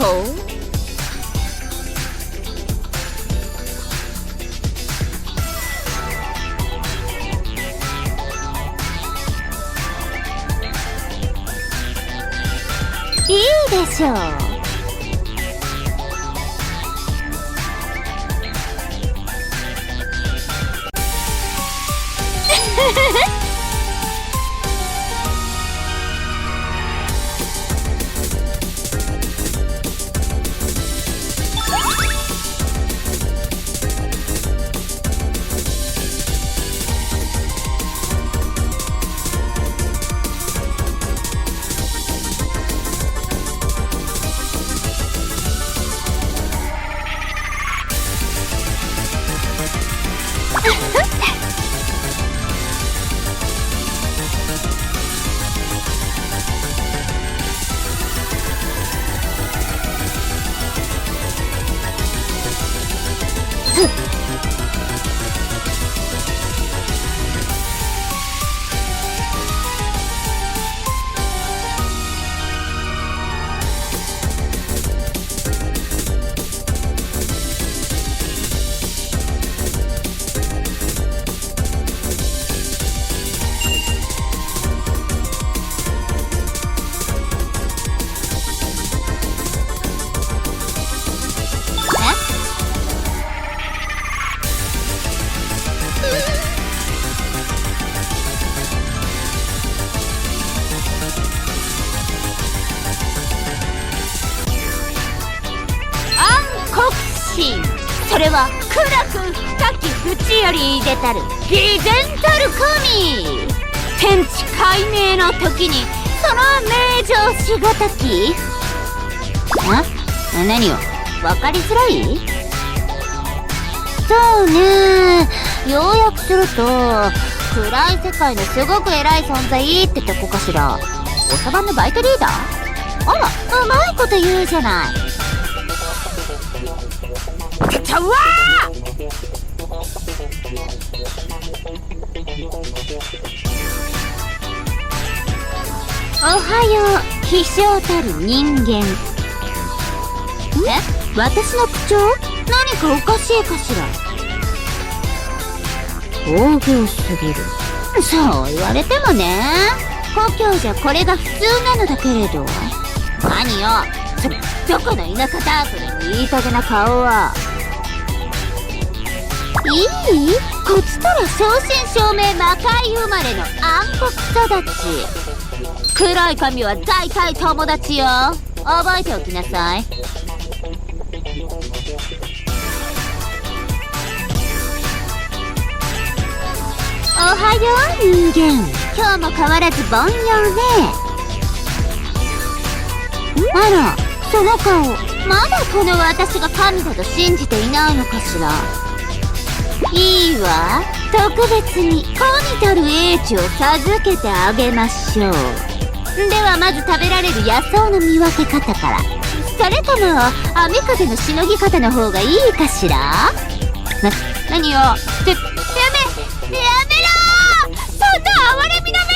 ほう。いいでしょう。それは暗く深き淵より出たる偽善たる神。天地解明の時にその名状しがたき。何よ、わかりづらい？そうね、要約すると暗い世界のすごく偉い存在ってとこかしら。おさばんのバイトリーダー？あら、うまいこと言うじゃない。ちゃうわー！おはよう、飛翔たる人間。私の口調？何かおかしいかしら。大行すぎる。そう言われてもね、故郷じゃこれが普通なのだけれど。何よ、どこの田舎だ、それのいい加減な顔は。いい？こっちとら正真正銘魔界生まれの暗黒育ち。黒い髪は大体友達よ。覚えておきなさい。おはよう人間。今日も変わらず凡庸ね。あら、その顔、まだこの私が神だと信じていないのかしら。いいわ、特別に神たる英知を授けてあげましょう。ではまず食べられる野草の見分け方から。それとも雨風のしのぎ方の方がいいかしら。何よ、やめろー！そんな哀れみの目